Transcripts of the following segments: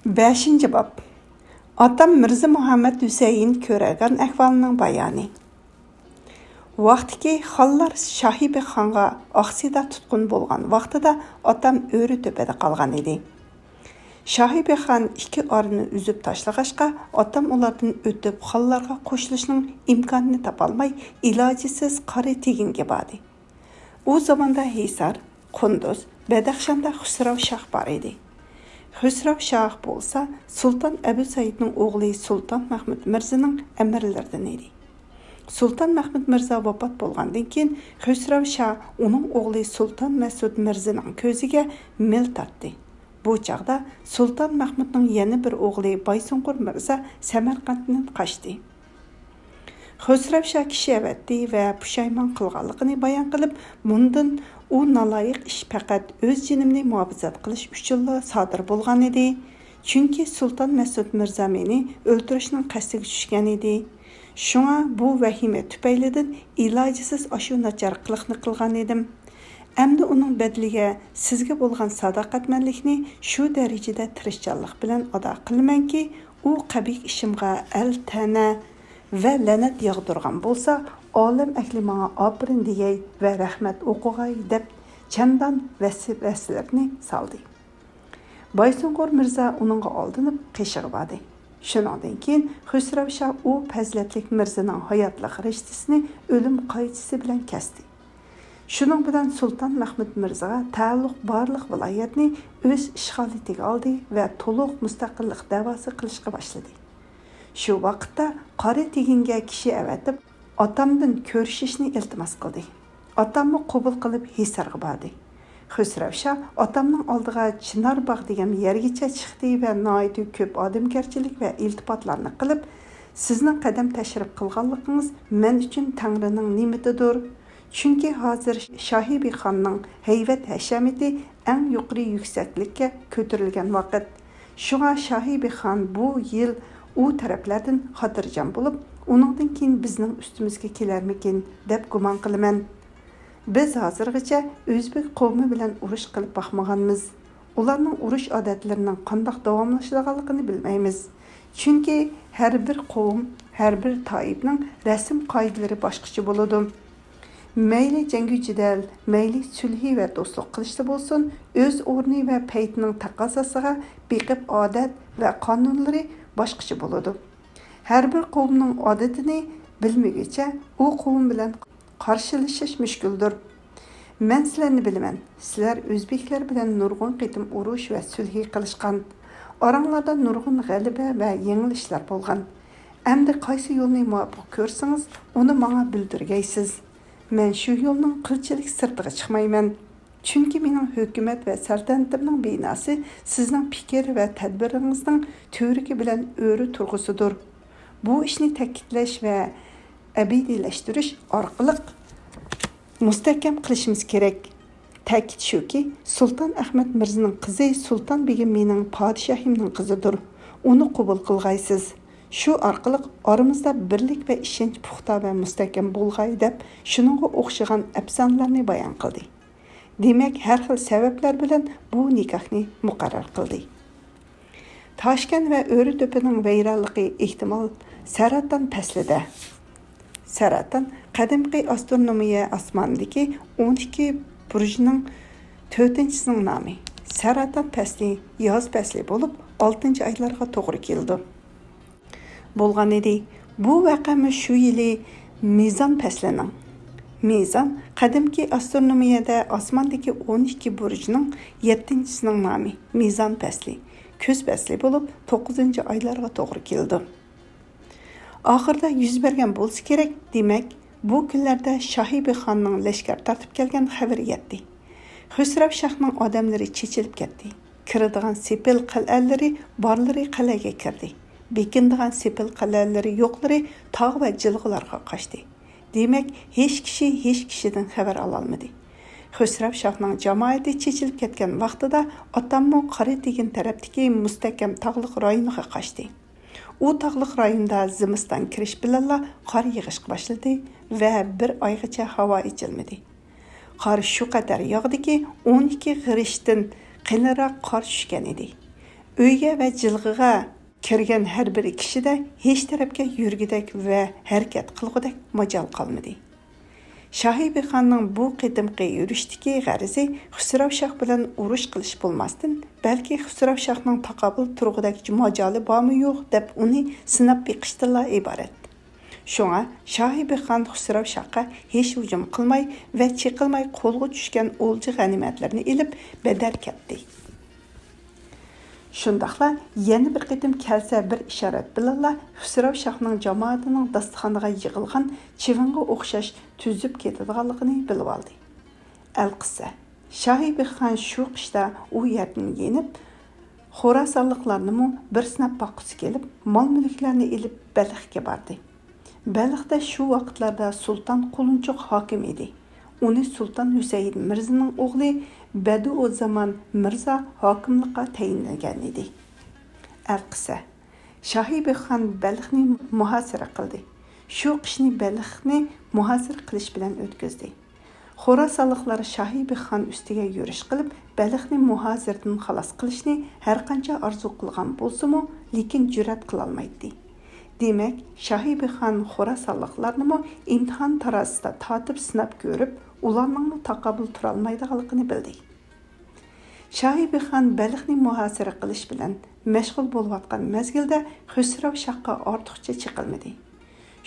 5. Bab. Atam Mirza Muhammad Hüseyin ko'rgan ahvolning bayoni. Vaqtiki xonlar Shohibi xonga Oqsida tutqun bo'lgan vaqtida atam O'ri to'pada qolgan edi. Shohibi xon ikki orni uzib tashlag'achqa atam ulardan o'tib xonlarga qo'shilishning imkonini topolmay ilojisiz qari teginga bordi. U zamonda Hisar, Qunduz, Badaxshonda Xusrav Shoh bor edi. Xusrav Shoh bo'lsa Sultan Abu Saidning o'g'li Sultan Mahmud Mirzaning amirlaridan edi. Sultan Mahmud Mirza vafot bo'lgandan keyin Xusrav Shoh uning o'g'li Sultan Mas'ud Mirzaning ko'ziga mil tortdi. Bu chaqda Sultan Mahmudning yana bir o'g'li Baysunqur Mirza Samarqanddan qochdi. Xusrav Shoh kishi avatdi va pushaymon qilganligini bayon qilib, bundan u naloyiq ish faqat o'z jinimni muhofazat qilish uchun sodir bo'lgan edi. Chunki Sultan Mas'ud Mirza meni o'ldirishning qasdiga tushgan edi. Shunga bu vahima tufaylidan ilojisiz ashu nachar qiliqni qilgan edim. Endi uning badliga sizga bo'lgan sadoqatmanlikni shu darajada tirishchanlik bilan ado qilamanki, u qabih ishimga al-tana va la'nat yog'dirgan bo'lsa, olam ahli menga opirin degay va rahmat o'qig'ay deb chandan vasilarini soldi. Baysunqur Mirza uningga oldinib qishig'i bordi. Shuningdan keyin Xusrav Shoh u fazilatli Mirzaning hayotlik rishtasini o'lim qaychisi bilan kesdi. Shuning bilan Sultan Mahmud Mirzaga taalluq barliq viloyatni o'z ishg'olitiga oldi va to'liq mustaqillik da'vosi qilishga boshladi. Shu vaqtda qari teginga kishi avatib, atamdan ko'rishishni iltimos qildi. Atamni qabul qilib Hisarga bordi. Xusrav Shoh atamning oldiga Chinorbog' degan yergacha chiqdi va noiti ko'p odamgarchilik va iltifotlarni qilib, sizning qadam tashrif qilganligingiz men uchun Tangrining ne'matidir. Chunki hozir Shohibi xonning hayvat hashamati eng yuqori yuksaklikka ko'tarilgan vaqt. Shunga Shohibi xon bu yil u taraflardan xotirjam bo'lib, uningdan keyin bizning ustimizga kelarmikin deb gumon qilaman. Biz hozirgacha o'zbek qavmi bilan urush qilib boqmaganmiz. Ularning urush odatlarining qanday davomlashadiganligini bilmaymiz. Chunki har bir qavm, har bir toifning rasm qoidalari boshqacha bo'ladi. Mayli jangu jidal, mayli sulhi va do'stlik qilishda bo'lsin, o'z o'rni va paytining taqozosiga beqib odat va qonunlari boshqacha bo'ladi. Har bir qavmning odatini bilmaguncha u qavm bilan qarshilashish mushkuldir. Men sizlarni bilaman. Sizlar o'zbeklar bilan nurg'un qitim urush va sulhi qilishgan. Oranglarda nurg'un g'alaba va yengilishlar bo'lgan. Endi qaysi yo'lni muvofiq ko'rsangiz, uni menga bildirgaysiz. Men shu yo'lning qilchilik sirtiga chiqmayman. Chunki mening hukumat va saltanatimning binosi sizning fikr va tadbiringizning to'rigi bilan o'ri turg'usidir. Bu ishni ta'kidlash va abadiylashtirish orqali mustahkam qilishimiz kerak. Ta'kid shuki, Sultan Ahmad Mirzaning qizi Sultan Begim mening podshohimning qizidir. Uni qabul qilg'aysiz. Shu orqali oramizda birlik va ishonch puxta va mustahkam bo'lg'ay deb shuningga o'xshagan afsonalarni bayon qildi. Demak, har xil sabablar bilan bu nikohni muqarrar qildi. Toshkent va O'ri to'pining vayronligi ehtimol Saratan faslida. Saratan qadimgi astronomiya osmonidagi 12 burjning 4-chisining nomi. Saratan fasli yoz fasli bo'lib, 6-oylarga to'g'ri keldi. Bo'lgan edi. Bu vaqami shu yili Mizon faslining. Mizon qadimgi astronomiyada osmondagi 12 burjning 7-chisining nomi. Mizon fasli. Kuz fasli bo'lib 9-oylarga to'g'ri keldi. Oxirda yuz bergan bo'lsa kerak, demak, bu kunlarda Shohibi xonning lashkar tortib kelgan xabar yetdi. Xusrav Shohning odamlari chechilib ketdi. Kiradigan sepil qal'alari borlari qal'aga kirdi. Bekindigan sepil qal'alari yo'qlari tog' va jilg'alarga qochdi. Demak, hech kishidan xabar ola olmadi. Xusrav Shohning jamoati chechilib ketgan vaqtida otammo qari tekin tarafdagi mustahkam tog'liq rayoniga qochdi. U tog'liq rayonda zimiston kirish bilan qor yig'ishga boshladi va bir oygacha havo ichilmadi. Qor shu qadar yog'diki, 12 g'irishdan qiyinroq qor tushgan edi. Uyga va jilg'iga kirgan har bir kishida hech tarafga yurgidek va harakat qilgudek majol qolmadi. Şahibexonning bu qedimqi yurishdagi g'arzi Xusravshoh bilan urush qilish bo'lmasdan, balki Xusravshohning taqobil turg'udek majoli bormi yo'q deb uni sinab beqishdan iborat. Shunga Şahibexon Xusravshohga hech hujum qilmay va chiqilmay qo'lga tushgan o'lja g'animatlarni ilib bedar ketdi. Shundaqla yana bir qitim kelsa bir ishorat bilanla Xusravshohning jamoatining dasturxoniga yig'ilgan chivinga o'xshash tuzib ketadiganligini bilib oldi. Al-qissa Şahibexon shu qishda u yerdan yenib, Xorasonliklarni bir sinab boqqusi kelib, mol-mulklarni ilib Balxga bordi. Balxda shu vaqtlarda Sultan Qulunchuq hokim edi. Uni Sultan Husayn Mirzaning o'g'li Badu o zaman Mirza hokimlikqa tayinlangan edi. Al-qissa Şahibexon Balxni muhosara qildi. Shu qishni Balxni muhosara qilish bilan o'tkazdi. Xorasonliklar Şahibexon ustiga yurish qilib, Balxni muhosaradan xalos qilishni har qancha orzu qilgan bo'lsa-mu, lekin jur'at qila olmaydi. Demak, Şahibexon Xorasonliklarni imtihon tarasida tatib sinab ko'rib, ularning taqobil tura olmaydiganligini bildi. Şahibexon Balxni muhosara qilish bilan mashg'ul bo'layotgan mezgilda Xusravshohga ortiqcha chiqilmadi.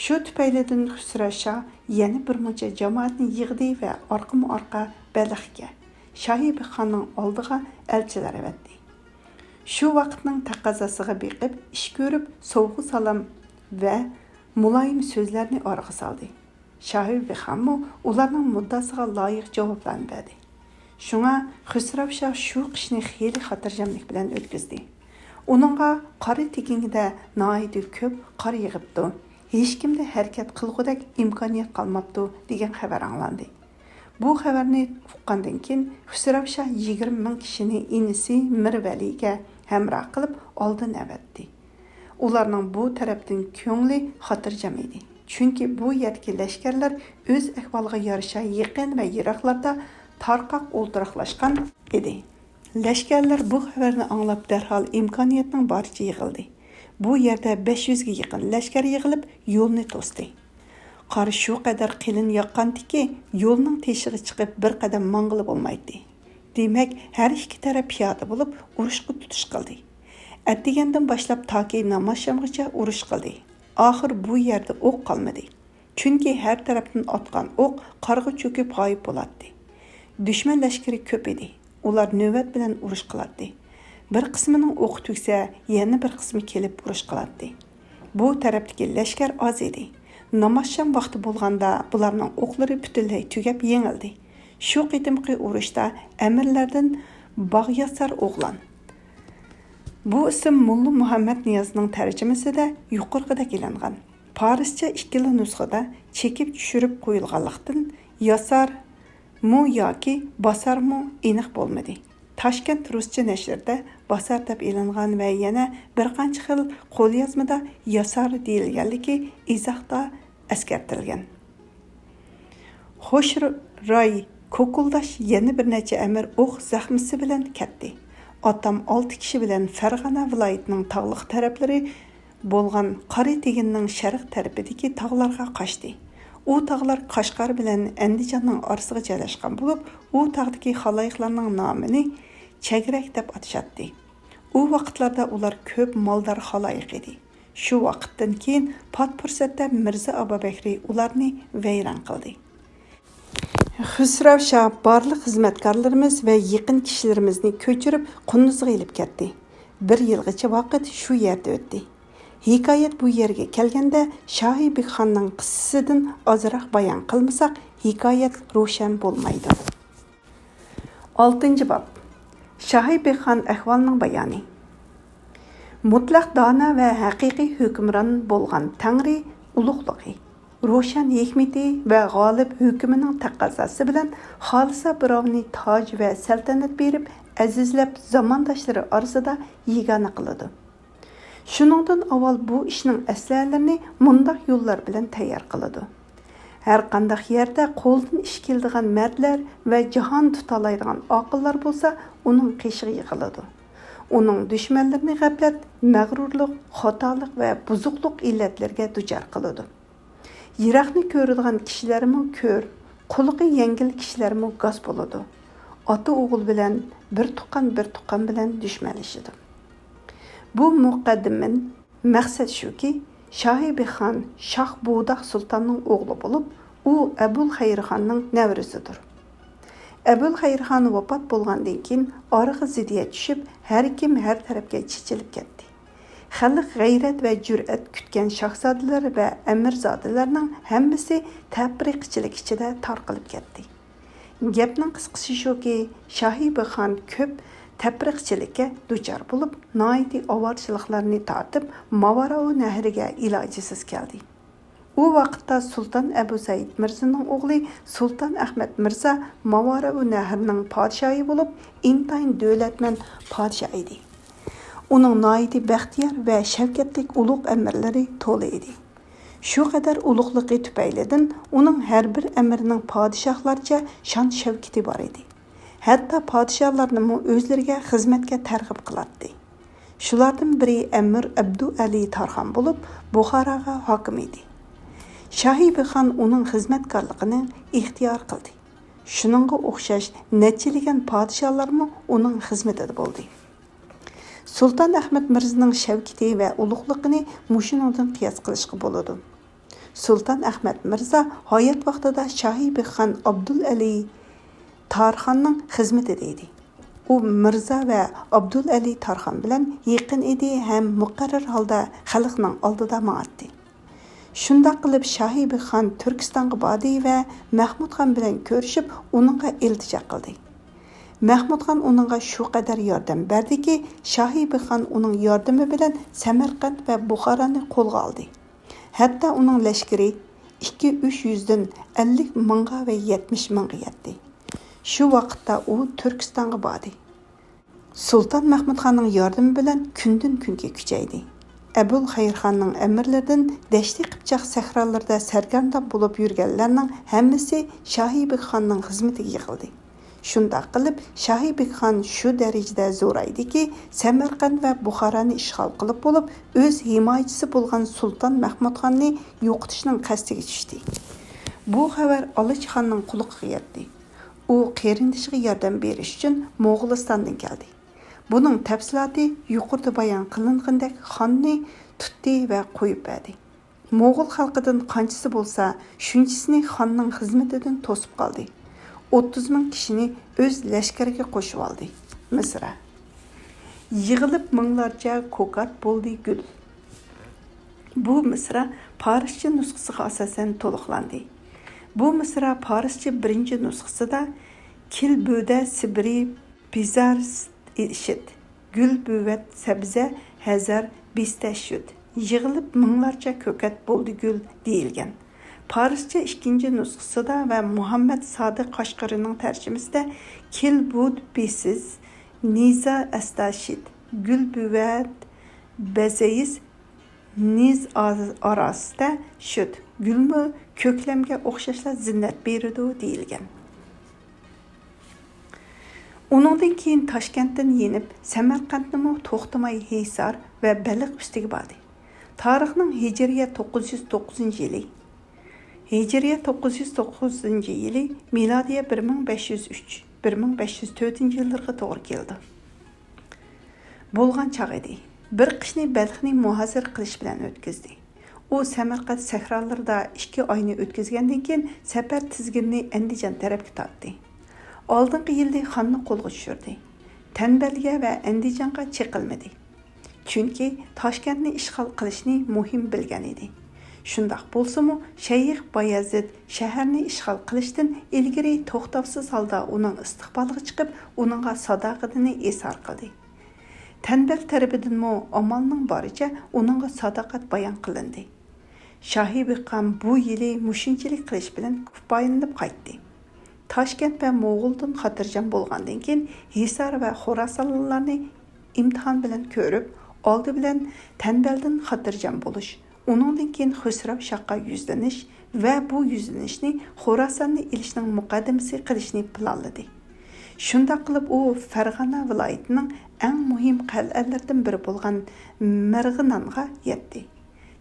Shu tufaylidan Xusravshoh yana bir muncha jamoatni yig'di va orqama-orqa Balxga, Şahibexonning oldiga elchilar avatdi. Shu vaqtning taqozosiga beqib ish ko'rib, sovg'a salom va muloyim so'zlarni orqa soldi. Şahibexon ularning muddasiga loyiq javoblarni berdi. Shunga Xusravshoh shu qishni xeyli xotirjamlik bilan o'tkazdi. Uningga qora tekingida noyidi ko'p qor yig'ibdi. Hech kimda harakat qilgudek imkoniyat qolmabdi degan xabar anglandi. Bu xabarni uqqandan keyin Xusravshoh 20 ming kishini inisi Mirvaliga hamroh qilib oldin avatdi. Ularning bu tarafdan ko'ngli xotirjam edi. Chunki bu yerdagi lashkarlar o'z ahvoliga yarasha yaqin va yiroqlarda tarqaq o'ltiraqlashgan edi. Lashkarlar bu xabarni anglab darhol imkoniyatning boricha yig'ildi. Bu yerda 500 ga yaqin lashkar yig'ilib yo'lni to'sdi. Qor shu qadar qilin yoqqandiki, yo'lning teshiga chiqib bir qadam mang'ili bo'lmaydi. Demak, har ikki taraf piyoda bo'lib urushga tutish qildi. Atdigandan boshlab toki namoz-shamgacha urush qildi. Oxir bu yerda o'q qolmadi. Chunki har tarafdan otgan o'q qorga cho'kib g'oyib bo'ladi. Dushman lashkari ko'p edi. Ular navbat bilan urush qiladi. Bir qismining o'qi tugsa, yana bir qismi kelib urush qiladi. Bu tarafdagi lashkar oz edi. Namoz-sham vaqti bo'lganda bularning o'qlari butunlay tugab yengildi. Shu qitimqi urushda amirlardan Bag'yasar o'g'lan. Bu ism Mulla Muhammad Niyozning tarjimasida yuqorqida kelingan. Parischa ikkili nusxada chekib tushirib qo'yilganlikdan Yasar mu yoki Basar mu aniq bo'lmadi. Toshkent ruscha nashrida Basar deb e'longan va yana bir qancha xil qo'lyozmada Yasar deyilganligi izohda eskartilgan. Xo'shroy ko'kuldash yana bir necha amir o'q zaxmisi bilan ketdi. Atam 6 kishi bilan Farg'ona viloyatining tog'liq taraflari bo'lgan Qari teginning sharq tarafidagi tog'larga qochdi. U tog'lar Qashqar bilan Andijonning orasiga joylashgan bo'lib, u tog'dagi xaloyiqlarning nomini Chagrak deb atashadi. U vaqtlarda ular ko'p moldor xaloyiq edi. Shu vaqtdan keyin pat fursatda Mirza Abubakri ularni vayron qildi. Xusravshoh barliq xizmatkorlarimiz va yaqin kishilarimizni ko'chirib Qunduzga ilib ketdi. 1 yilgacha vaqt shu yerda o'tdi. Hikoyat bu yerga kelganda Şahibexonning qissasidan ozroq bayon qilmasak, hikoyat ro'shan bo'lmaydi. 6-bob. Şahibexon ahvolining bayoni. Mutlaq dona va haqiqiy hukmron bo'lgan Tangri ulug'ligi, ro'shan hikmati va g'olib hukmining taqozosi bilan xolisa birovni toj va saltanat berib, azizlab zamondoshlari orasida yegona qiladi. Shuningdan avval bu ishning aslalarini mundaq yo'llar bilan tayyor qiladi. Har qanday yerda qo'ldan ish keladigan mardlar va jahon tutalaydigan oqillar bo'lsa, uning qishig'i yig'iladi. uning dushmanlarini g'aflat, mag'rurlik, xatolik va buzuqlik illatlarga duchor qiladi. Yiroqni ko'radigan kishilarmi ko'r, quliqi yengil kishilarmi g'oz bo'ladi. Ota o'g'il bilan bir tuqqan bilan dushmanlashadi. Bu muqaddimin maqsad shuki, Şahibexon Shoh Buğdaq sultonning o'g'li bo'lib, u Abul Xayrxonning nevrisidir. Abul Xayrxon vafot bo'lgandan keyin oraga ziddiyat tushib, har kim har tarafga chechilib ketdi. Xalq g'ayrat va jur'at kutgan shahzodalar va amirzodalarning hammasi tafriqchilik ichida tarqalib ketdi. Gapning qisqasi shuki, Şahibexon ko'p tafriqchilikka duchor bo'lib, noiti ovorchiliklarni tortib, Mavarao nahriga ilojisiz keldi. U vaqtda Sultan Abu Said Mirzaning o'g'li Sultan Ahmad Mirza Mavarao nahrining podshohi bo'lib, intayin davlatman podshoh edi. Uning noiti baxtiyor va shavkatli ulug' amirlari to'la edi. Shu qadar ulug'ligi tufaylidan uning har bir amirining podshohlarcha shon shavkati bor edi. Hatta podshohlarni o'zlariga xizmatga targ'ib qiladi. Shulardan biri Amir Abdu Ali Tarxon bo'lib, Buxoroga hokim edi. Şahibexon uning xizmatkorligini ixtiyor qildi. Shuningga o'xshash nechilagan podshohlarmi uning xizmatida bo'ldi. Sultan Ahmad Mirzaning shavkati va ulug'ligini mushuningdan qiyos qilishga bo'ladi. Sultan Ahmad Mirza hayot vaqtida Şahibexon Abdul Ali Tarxonning xizmatida edi. U Mirza va Abdul Ali Tarxon bilan yaqin edi ham muqarrar holda xalqning oldida ma'atdi. Shunda qilib Şahibexon Turkistonga bordi va Mahmudxon bilan ko'rishib, uningga iltijo qildi. Mahmudxon uningga shu qadar yordam berdiki, Şahibexon uning yordami bilan Samarqand va Buxoroni qo'lga oldi. Hatto uning lashkari 2-300 dan 50 mingga va 70 mingga yetdi. Shu vaqtda u Turkistonga bordi. Sultan Mahmudxonning yordami bilan kundan kunga kuchaydi. Abul Xayrxonning amirlaridan dashti qipchoq sahrolarida sargardon bo'lib yurganlarning hammasi Şahibexonning xizmatiga yig'ildi. Shunda qilib Şahibexon shu darajada zo'raydiki, Samarqand va Buxoroni ishg'ol qilib bo'lib, o'z himoyachisi bo'lgan Sulton Mahmudxonni yo'qotishning qasdiga tushdi. Bu xabar Olishxonning quloqiga yetdi. U qarindishiga yordam berish uchun Mo'g'ulistondan keldi. Buning tafsiloti yuqorida bayon qilingandek xonni tutdi va qo'yib berdi. Mo'g'ul xalqidan qanchasi bo'lsa, shunchasini xonning xizmatidan to'sib qoldi. 30 ming kishini o'z lashkariga qo'shib oldi. Misra. Yig'ilib minglarcha ko'kat bo'ldi gul. Bu misra Parischa nusxasiga asosan to'liqlandi. Bu misra Parischa birinchi nusxasida Kil bo'da Sibri bizar ishit, gul büvet sebze hazar bistashut. Yig'ilib minglarcha ko'kat bo'ldi gul deyilgan. Parischa ikkinchi nusxasida va Muhammad Sodiq Qashqarining tarjimasida Kil bud bisiz niza astashit, gul büvet bezeyiz niz arasida shut. Gulmi ko'klamga o'xshashlar zinnat beradi deyilgan. Uningdan keyin Toshkentdan yenib, Samarqandni to'xtamay Hisor va Baliq ustiga bordi. Tarixning Hijriya 909-yili, Hijriya 909-yili, milodiya 1503-1504-yillarga to'g'ri keldi. Bo'lgan chaq edi. Bir qishni Balxni muhozir qilish bilan o'tkazdi. U Samarqand sahrolarida 2 oyni o'tkazgandan keyin safar tizginni Andijon tarafga tortdi. Oldingi yilda xonni qo'lga tushirdi. Tanbalga va Andijonga chiqilmadi. Chunki Toshkentni ishg'ol qilishni muhim bilgan edi. Shundaq bo'lsa-mu, Shayx Bayazid shaharni ishg'ol qilishdan ilgari to'xtovsiz holda uning istiqboliga chiqib, uningga sadoqatini izhor qildi. Tanbal tarafidanmi amalning boricha uningga sadoqat bayon qilindi. Şahibexon bu yili mushunchalik qilish bilan kifoyalanib qaytdi. Toshkent va Mo'g'uldan xotirjam bo'lgandan keyin Hisor va Xorasonlarni imtihon bilan ko'rib, oldi bilan Tanbaldan xotirjam bo'lish, uningdan keyin Xusrav Shohga yuzlanish va bu yuzlanishni Xorasonni ilishning muqaddimasi qilishni planladi. Shunda qilib u Farg'ona viloyatining eng muhim qal'alaridan biri bo'lgan Marg'inonga yetdi.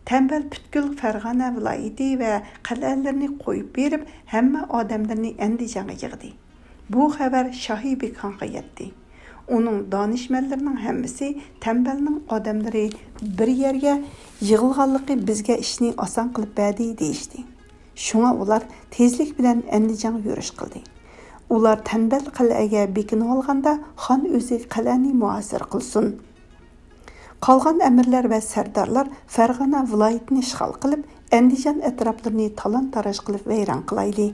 Tembel butkul Farg'ona viloyati va qal'alarini qo'yib berib, hamma odamlarni Andijonga yig'di. Bu xabar Shohibek xonga yetdi. Uning donishmandlarining hammasi Tembelning odamlari bir yerga yig'ilganligi bizga ishni oson qilib berdi deyishdi. Shunga ular tezlik bilan Andijonga yurish qildi. Ular Tembel qal'aga bekinib olganda xon o'zi qal'ani muhosara qilsin. Qolgan amirlar va sardorlar Farg'ona viloyatini ishg'ol qilib, Andijon atroflarini talon-taroj qilib vayron qilaydi.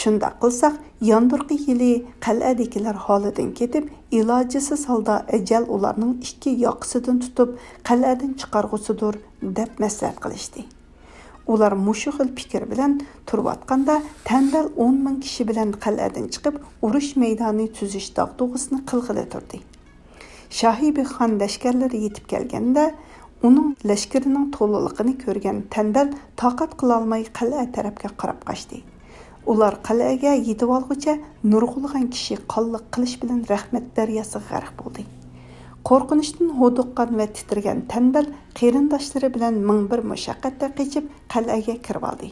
Shunda qilsak, yondirqi yili qal'adagilar holidan ketib, ilojisiz holda ajal ularning ikki yoqasidan tutib, qal'adan chiqarg'usidir deb maslahat qilishdi. Ular mushu xil fikr bilan turayotganda Tembel 10 ming kishi bilan qal'adan chiqib, urush maydoni tuzish dog'dug'isini qilg'ili turdi. Shohibek xon lashkarlari yetib kelganda, uning lashkarining to'liqligini ko'rgan Tembel toqat qila olmay qal'a tarafga qarab qochdi. Ular qal'aga yetib olguncha nurg'ulg'an kishi qonliq qilish bilan rahmat daryosiga g'arq bo'ldi. Qo'rqinishdan ho'diqqan va titirgan Tembel qarindoshlari bilan ming bir mushaqqatda qochib qal'aga kirib oldi.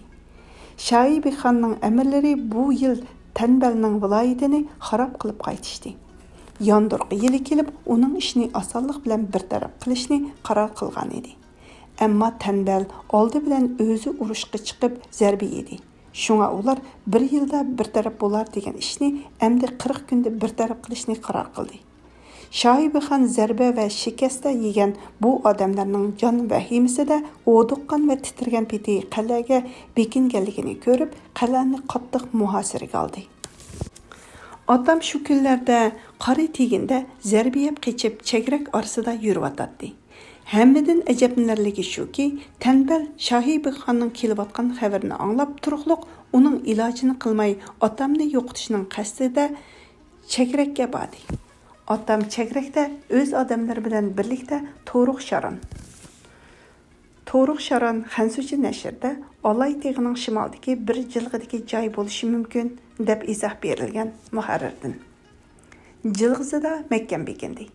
Shohibek xonning amirlari bu yil Tembelning viloyatini xarob qilib qaytishdi. Yondirqi yili kelib, uning ishini osonlik bilan bartaraf qilishni qaror qilgan edi. Ammo Tembel oldi bilan o'zi urushga chiqib zarba yedi. Shunga ular bir yilda bartaraf bo'lar degan ishni endi 40 kunda bartaraf qilishni qaror qildi. Shohibek xon zarba va shikasta yegan bu odamlarning jon vahimasida o'diqqan va titirgan peti qal'aga bekinganligini ko'rib, qal'ani qattiq muhosaraga oldi. Otam shu kunlarda qari teginda zarba yeb qechib chegrak orasida yurib Hammadan ajablanarligi shuki, Tembel Shohibek xonning kelayotgan xabarini anglab turibliq, uning ilojini qilmay otamni yo'qotishning qasdida chegrakka bordi. Otam chegrakda o'z odamlari bilan birlikda To'ruq Sharon Xansuchi nashrda Olay teg'ining shimoldagi bir jilg'idagi joy bo'lishi mumkin deb izoh berilgan muharrirdan. Jilg'izida Makka bekindi.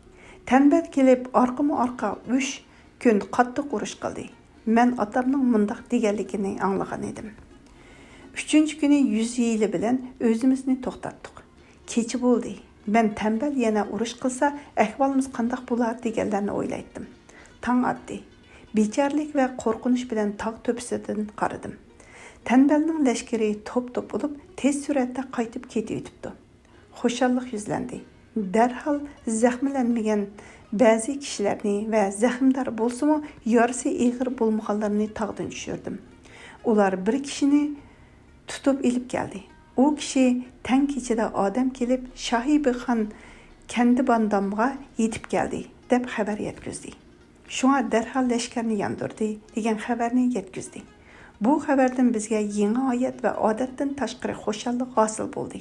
Tembel kelib orqama-orqa 3 kun qattiq urush qildi. Men otamning mundaq deganligini anglagan edim. 3-kuni 100 yili bilan o'zimizni to'xtatdik. Kechi bo'ldi. Men Tembel yana urush qilsa, ahvolimiz qanday bo'lar deganlarni o'ylaydim. Tong otdi. Bechorlik va qo'rqinish bilan tog' to'pisidan qaradim. Tembelning lashkari to'p-to'p bo'lib, tez suratda qaytib ketibdi. Xushallik yuzlandi. Darhol zaxmlanmagan ba'zi kishilarni va zaxmdor bo'lsa-mu, yarisi ig'ir bo'lmaganlarni tog'dan tushirdim. Ular bir kishini tutib elib keldi. U kishi tang kechida odam kelib, Shohibek xon Kandibandamga yetib keldi deb xabar yetkazdi. Shunga darhol lashkarni yondirdi degan xabarni yetkazdi. Bu xabardan bizga yangi oyat va odatdan tashqari xushallik hosil bo'ldi.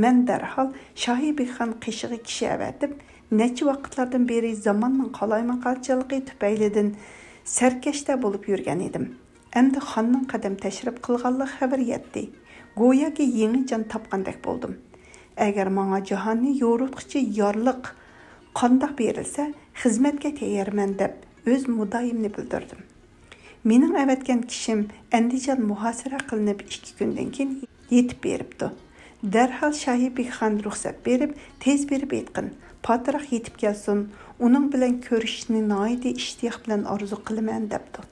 Men darhol Shohibek xon qishig'i kishi avatib, necha vaqtlardan beri zamonning qalaymaqalchiligi tufaylidan sarkashda bo'lib yurgan edim. Endi xonning qadam tashrif qilganlik xabar yetdi. Go'yoki yangi jon topgandek bo'ldim. Agar menga jahonni yo'ritqichi yorliq qandoq berilsa, xizmatga tayyorman deb o'z mudoyimni bildirdim. Mening avatgan kishim Andijon muhosara qilinib 2 kundan keyin yetib beribdi. Darhol Shohibek xon ruxsat berib, tez berib aytqin, potroq yetib kelsin, uning bilan ko'rishni noyida ishtiyoq bilan orzu qilaman debdi.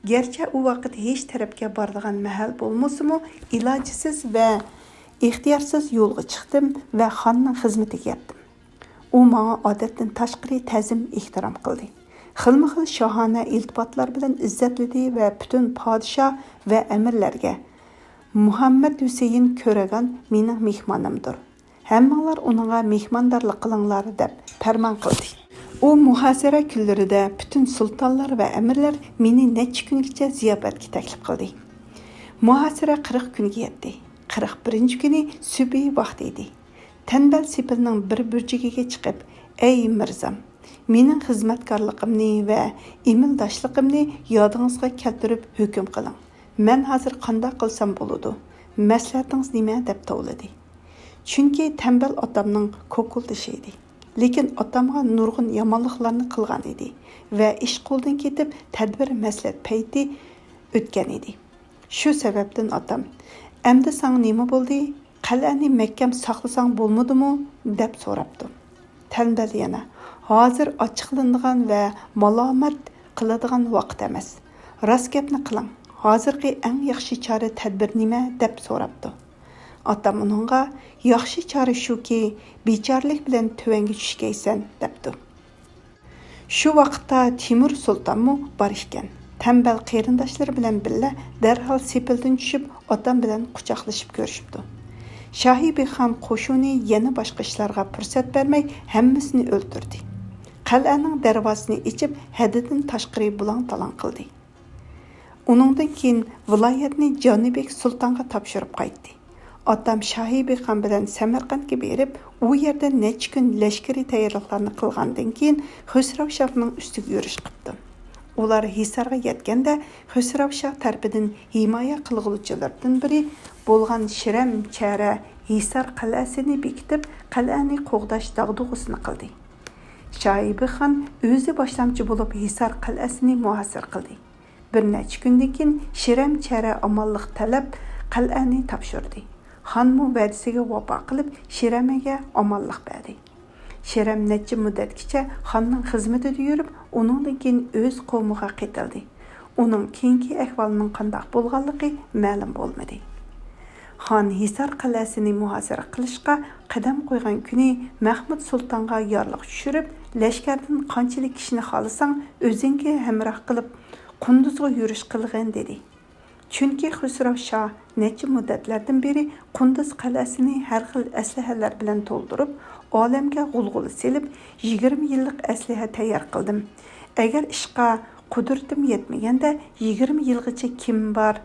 Gerçi u vaqt hech tarafga boradigan mahal bo'lmasa-mu, ilojisiz va ixtiyorsiz yo'lga chiqdim va xonning xizmatiga yetdim. U menga odatdan tashqari ta'zim ehtirom qildi. Xilma-xil shohona iltifotlar bilan izzatladi va butun podshoh va amirlarga Muhammad Husayn ko'ragan mening mehmonimdir. Hammanglar uningga mehmondorlik qilinglar deb farmon qildi. U muhosara kunlarida butun sultonlar va amirlar meni necha kungacha ziyofatga taklif qildi. Muhosara 40 kunga yetdi. 41-kuni subi vaqt edi. Tembel sepilning bir burchigiga chiqib, "Ey mirzam, mening xizmatkorligimni va emildoshligimni yodingizga keltirib hukm qiling. Men hozir qanday qilsam bo'ladi? Maslahatingiz nima?" deb tovladi. Chunki tembel otamning ko'kuldishi edi. Lekin otamga nurg'un yomonliklarni qilgan edi va ish qo'ldan ketib tadbir maslahat payti o'tgan edi. Shu sababdan otam, "Endi sana nima bo'ldi? Qal'ani mahkam saqlasang bo'lmadimi?" deb so'rabdi. Tembel yana, "Hozir ochiqlanadigan va malomat qiladigan vaqt emas. Rost gapni qiling. Hozirgi eng yaxshi chora tadbir nima?" deb so'rabdi. Otam uningga, "Yaxshi chora shuki, bechorlik bilan tuvanga tushgaysan" debdi. Shu vaqtda Timur Sultonmu bor ekan. Tembel qarindoshlari bilan birga darhol sepildan tushib, otam bilan quchoqlashib ko'rishibdi. Shahibexon qo'shuni yana boshqa ishlarga fursat bermay hammasini o'ldirdi. Qal'aning darvozasini ichib, haddidan tashqari bulang-talang qildi. Uningdan keyin viloyatni Jonibek sultonga topshirib qaytdi. Otam Shahibexon bilan Samarqandga berib, u yerda necha kun lashkari tayyorliklarni qilgandan keyin Xusrav Shohning ustiga yurish qildi. Ular Hisarga yetganda Xusrav Shoh tarafidan himoya qilguvchilardan biri bo'lgan Shiram Chara Hisar qal'asini bekitib, qal'ani qo'g'dash dag'dug'isini qildi. Shahibexon o'zi boshlamchi bo'lib Hisar qal'asini muhosir qildi. Bir necha kundan keyin Shiram Chara omonlik talab qal'ani topshirdi. Xonmu va'dasiga vafo qilib Shiramaga omonlik berdi. Shiram necha muddatgacha xonning xizmatida yurib, uningdan keyin o'z qavmiga qaytildi. Uning keyingi ahvolining qanday bo'lganligi ma'lum bo'lmadi. Xon Hisar qal'asini muhosara qilishga qadam qo'ygan kuni Mahmud sultonga yorliq tushirib, lashkardan qanchalik kishini xohlasang o'zingga hamroh qilib Qunduzga yurish qilg'in dedi. Chunki Xusrav Shoh necha muddatlardan beri Qunduz qal'asini har xil aslahalar bilan to'ldirib, olamga g'ulg'ula selib 20 yillik aslaha tayyor qildim. Agar ishqa qudratim yetmaganda 20 yilgacha kim bor,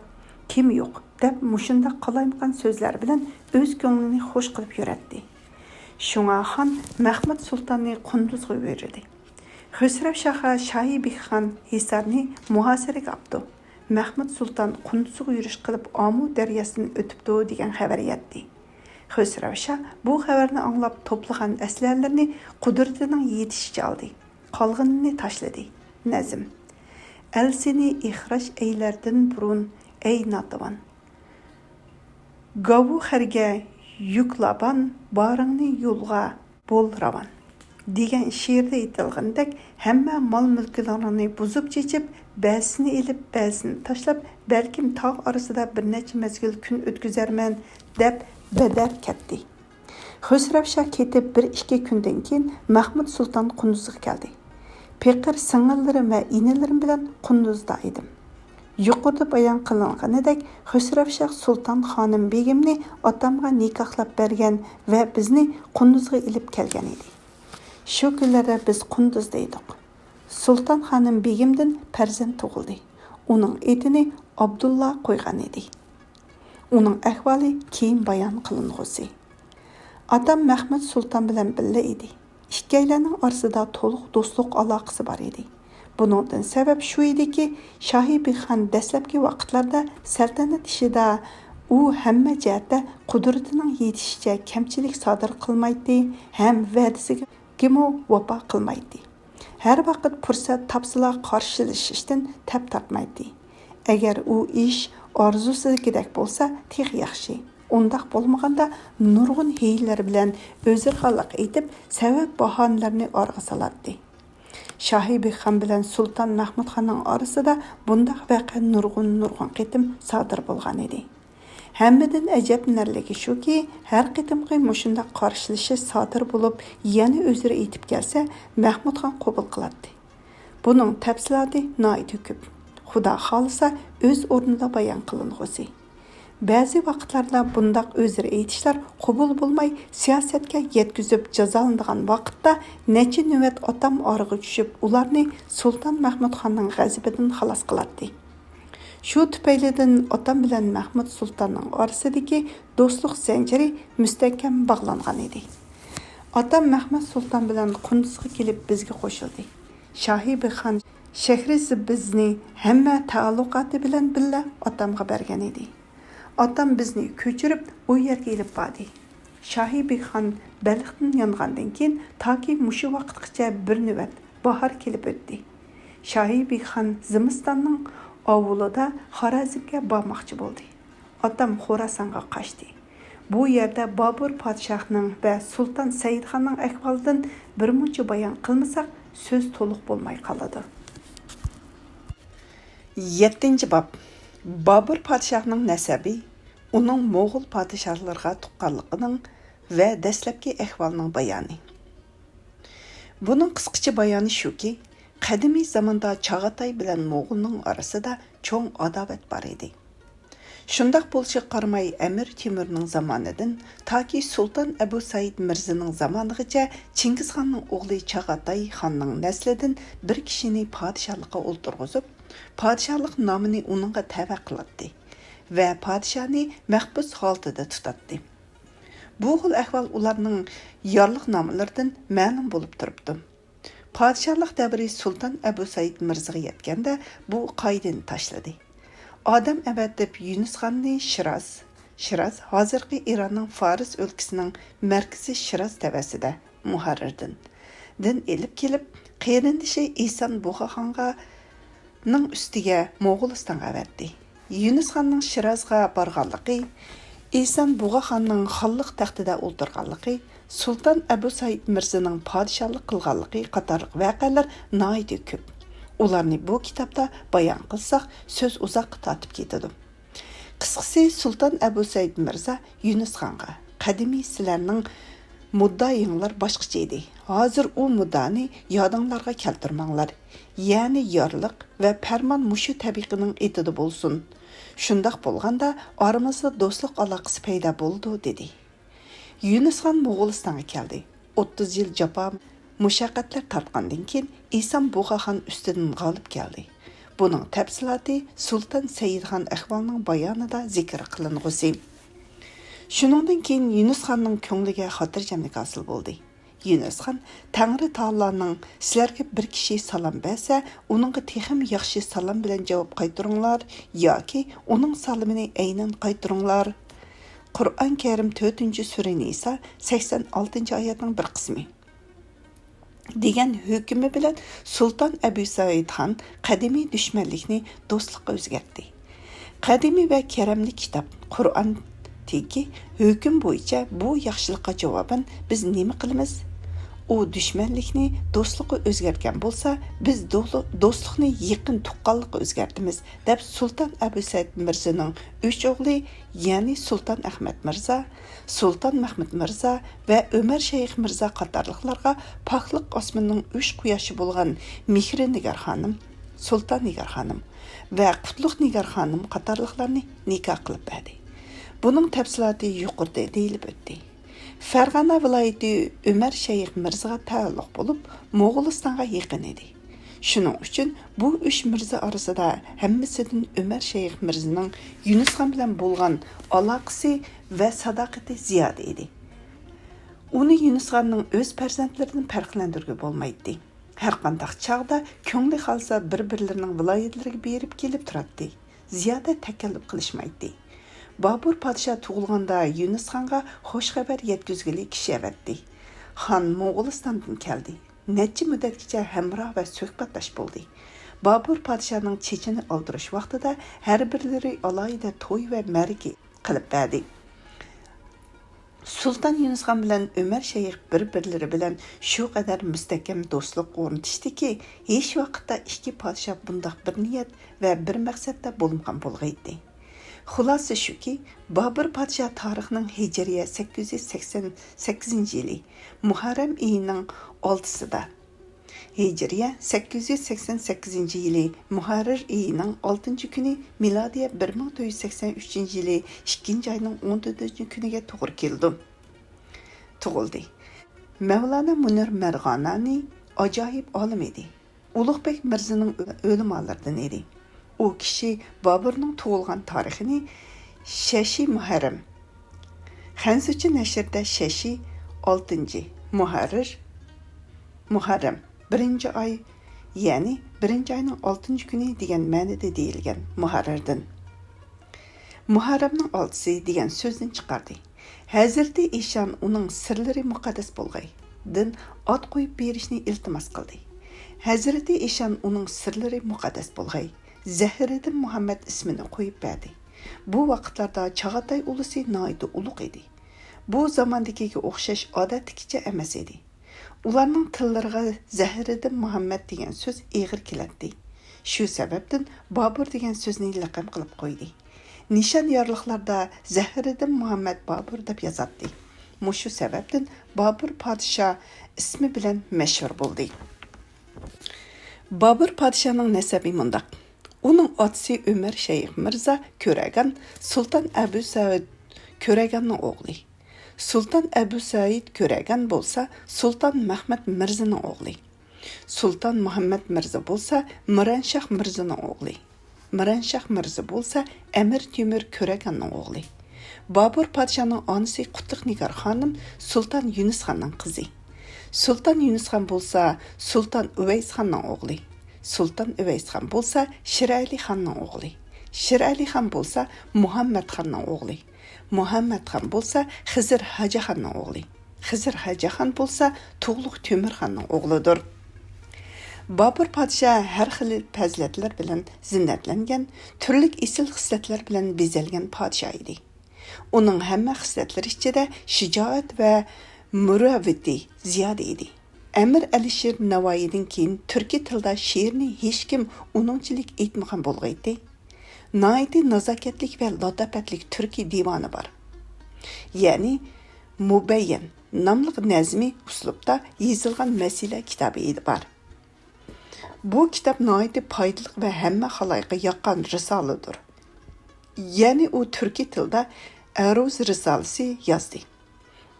kim yo'q deb mushunda qalaymaqan so'zlar bilan o'z ko'nglini xush qilib yuratdi. Shunga xon Mahmud sultonni Qunduzga berdi. Xusrav Shoh Shahibexon Hisarni muhosaraga oldi. Mahmud sulton Qunduzga yurish qilib Omu daryosini o'tibdi degan xabar yetdi. Xusrav Shoh bu xabarni anglab to'plagan aslalarni qudratining yetishicha oldi. Qolganini tashladi. Nazm. El seni ixraj eylerden burun ey natavan. Gavu xerge yuklaban barыңni yolga bol ravan. Degan she'rda aytilgandek, hamma mol mulklarini buzib chechib, ba'zisini elib, ba'zisini tashlab, balkim tog' orasida bir necha mezgil kun o'tkazarman deb badar ketdi. Xusrav Shoh ketib 1-2 kundan keyin Mahmud sulton Qunduzga keldi. Peqir sing'illarim va inilarim bilan Qunduzda edim. Yuqorida bayon qilinganidek, Xusrav Shoh sulton xonim begimni otamga nikohlab bergan va bizni Qunduzga ilib kelgan edi. Shu kunlarda biz Qunduzda edik. Sulton xonim begimdan farzand tug'ildi. Uning etini Abdulla qo'ygan edi. Uning ahvoli keyin bayon qilingusi. Otam Mahmud sulton bilan birga edi. Ikkilarning orasida to'liq do'stlik aloqasi bor edi. Buningdan sabab shu ediki, Shahibexon dastlabki vaqtlarda saltanat ishida u hamma jihatda qudratining yetishicha kamchilik sodir qilmaydi, ham va'dasiga vafo qilmaydi. Har vaqt fursat topsila qarshilashishdan tap tortmaydi. Agar u ish orzusigidek bo'lsa, teg yaxshi. Undaq bo'lmaganda nurg'un hiylalar bilan o'zirxonlik aytib, sabab bahonalarni orqa soladi. Shahibexon bilan Sulton Mahmudxonning orasida bundaq vaqa nurg'un qitim sodir bo'lgan edi. Hammadan ajablanarligi shuki, har qitimqi mushunda qarshilishi sodir bo'lib, yana o'zira aytib kelsa, Mahmudxon qabul qiladi. Buning tafsiloti noiti ko'p. Xudo xolisa o'z o'rnida bayon qilingusi. Ba'zi vaqtlarda bundaq o'zira aytishlar qabul bo'lmay, siyosatga yetkazib jazolanadigan vaqtda necha navbat otam orig'i tushib, ularni Sulton Mahmudxonning g'azabidan xalos qiladi. Shu tufaylidan otam bilan Mahmud sultonning orasidagi do'stlik zanjiri mustahkam bog'langan edi. Otam Mahmud sulton bilan Qunduzga kelib bizga qo'shildi. Shahibexon Shahrizi bizni hamma ta'alluqoti bilan birga otamga bergan edi. Otam bizni ko'chirib u yerga elib bordi. Şahibexan Bəlxdən yanğandan keyin taki muşu vaqtgacha bir növbət bahar kelib o'tdi. Şahibexan Zimistonning ovulida Xorazmga bormoqchi bo'ldi. Otam Xorasonga qochdi. Bu yerda Bobur podshohning va Sulton Saidxonning ahvolidan birmuncha bayon qilmasak, so'z to'liq bo'lmay qoladi. 7-bob. Bobur podshohning nasabi, uning Mo'g'ul podshohlariga tuqqanligining va dastlabki ahvolining bayoni. Buning qisqacha bayoni shuki, qadimiy zamonda Chag'atay bilan Mo'g'ulning orasida cho'ng adovat bor edi. Shundaq bo'lishiga qaramay Amir Temurning zamonidan toki Sulton Abu Said Mirzaning zamonigacha Chingizxonning o'g'li Chag'atay xonning naslidan bir kishini podshohlikqa o'ltirg'izib, podshohlik nomini uningga tava qiladi va podshoni mahbus holatida tutadi. Bu xil ahvol ularning yorliq nomlaridan ma'lum bo'lib turibdi. Podshohlik davri Sulton Abu Said Mirzaga yetganda bu qoidani tashladi. Odam avatib Yunusxonni Shiraz hozirgi Ironning Fars o'lkasining markazi Shiraz tavasida Muharrirdan din elib kelib, qeyrindishi Eson Buxaxonga ning ustiga Mo'g'ulistonga avatdi. Yunusxonning Shirazga borganligi, Eson Buxaxonning xonlik taxtida o'ltirganligi, Sulton Abu Said Mirzaning podshohlik qilganligi qator voqealar nihoyat ko'p. Ularni bu kitobda bayon qilsak, so'z uzoqqa tortib ketadi. Qisqasi, Sulton Abu Said Mirza Yunusxonga qadimiy sizlarning muddaiyinglar boshqacha edi. Hozir u muddani yodinglarga keltirmanglar. Ya'ni yorliq va farmon mushu tabiqining etida bo'lsin. Shundaq bo'lganda oramizda do'stlik aloqasi paydo bo'ldi dedi. Yunusxon Mo'g'ulistonga keldi. 30 yil jafo mushaqqatlar tortgandan keyin Eson Buxaxon ustidan g'olib keldi. Buning tafsiloti Sulton Saidxon ahvolining bayonida zikr qilingusi. Shuningdan keyin Yunusxonning ko'ngliga xotirjamlik hosil bo'ldi. Yunusxon Tangri taoloning sizlarga bir kishi salom bersa, uningga texim yaxshi salom bilan javob qaytaringlar yoki uning salomini aynan qaytaringlar. Qur'on Karim 4-sura Nisa 86-oyatning bir qismi. degan hukmi bilan Sulton Abu Said Xon qadimiy dushmanlikni do'stlikqa o'zgartdi. Qadimiy va karamli kitob Qur'on teki hukm bo'yicha bu yaxshilikqa javoban biz nima qilamiz? U dushmanlikni do'stlikqa o'zgartgan bo'lsa, biz do'stlikni yaqin tuqqanlikqa o'zgartimiz, deb Sulton Abu Said Mirzaning 3 o'g'li, ya'ni Sulton Ahmad Mirza, Sulton Mahmud Mirza va Umar Shayx Mirza qatorliqlarga poklik osmonining 3 quyoshi bo'lgan Mehri Nigar xonim, Sulton Nigar xonim va Qutlug' Nigar xonim qatorliqlarni nikoh qilib berdi. Buning tafsiloti yuqorida deyilib o'tdi. Farg'ona viloyati Umar Shayx Mirzaga taalluq bo'lib, Mo'g'ulistonga yaqin edi. Shuning uchun bu 3 mirza orasida hammasidan Umar Shayx Mirzaning Yunusxon bilan bo'lgan aloqasi va sadoqati ziyoda edi. Uni Yunusxonning o'z farzandlaridan farqlantirib bo'lmaydi. Har qanday chaqda ko'ngli xalsa bir-birlarining viloyatlariga berib kelib turadi. Ziyoda takalluf qilishmaydi. Babur podshoh tug'ilganda Yunusxonga xush xabar yetkazgili kishi avatdi. Xon Mo'g'ulistondan keldi. Necha muddatgacha hamroh va suhbatdosh bo'ldi. Babur podshohning chechini oldirish vaqtida har birlari alohida to'y va maraka qilib berdi. Sulton Yunusxon bilan Umar Shayx bir-birlari bilan shu qadar mustahkam do'stlik o'rnatishdiki, hech vaqtda ikki podshoh bundoq bir niyat va bir maqsadda bo'lmagan bo'lg'aydi. Xulosa shuki, Babur podshoh tarixining hijriya 888-yili Muharram oyining 6-sida, hijriya 888-yili Muharrir oyining 6-kuni, milodiya 1483-yili 2-oyning 14-kuniga to'g'ri keldi. Tug'ildi. Mavlana Munir Marg'anani ajoyib olim edi. Ulug'bek Mirzaning o'limolaridan edi. O kishi Boburning tug'ilgan tarixini Shashi Muharram, Xansuchi nashrida Shashi 6, Muharram 1-oy, ya'ni 1-oyning 6-kuni degan ma'noda deyilgan Muharrirdan. Muharramning 6-si degan so'zdan chiqardi. Hazreti İşan uning sirlari muqaddas bo'lg'ay din ot qo'yib berishni iltimos qildi. Hazreti İşan uning sirlari muqaddas bo'lg'ay Zahiriddin Muhammad ismini qo'yib berdi. Bu vaqtlarda Chag'atay ulusi noiti ulug' edi. Bu zamondagiga o'xshash odatdagicha emas edi. Ularning tillariga Zahiriddin Muhammad degan so'z eg'ir keladi. Shu sababdan Bobur degan so'zni laqab qilib qo'ydi. Nishon yorliqlarda Zahiriddin Muhammad Bobur deb yozadi. Mushu sababdan Bobur podshoh ismi bilan mashhur bo'ldi. Bobur podshohning nasabi mundaq. Uning otasi Ömer Shayx Mirza Ko'ragan Sultan Abu Said Ko'raganning o'g'li. Sultan Abu Said Ko'ragan bo'lsa Sultan Mahmud Mirzaning o'g'li. Sultan Muhammad Mirza bo'lsa Miranshah Mirzaning o'g'li. Miranshah Mirza bo'lsa Amir Temur Ko'raganning o'g'li. Bobur podshohning onasi Qutlug' Nigor xonim Sultan Yunus xonning qizi. Sultan Yunus xon bo'lsa Sultan Uvays xonning o'g'li. Sultan Uvays xon bo'lsa Shirali xonning o'g'li. Shirali xon bo'lsa Muhammad xonning o'g'li. Muhammad xon bo'lsa Xizr Haji xonning o'g'li. Xizr Haji xon bo'lsa Tug'luq Temur xonning o'g'lidir. Bobur podshoh har xil fazilatlar bilan zinnatlangan, turli esil xislatlar bilan bezalgan podshoh edi. Uning hamma xislatlari ichida shijoat va muravvati ziyoda edi. Amir Alisher Navoiydan keyin turkiy tilda she'rni hech kim uningchilik aytmagan bo'lg'aydi. Noiti nazokatlik va latofatlik turkiy divoni bor. Ya'ni Mubayyan nomli nazmi uslubda yozilgan masala kitobi bor. Bu kitap noiti foydali va hamma xaloyiqqa yoqqan risoladir. Ya'ni u turkiy tilda Aruz risolasi yozdi.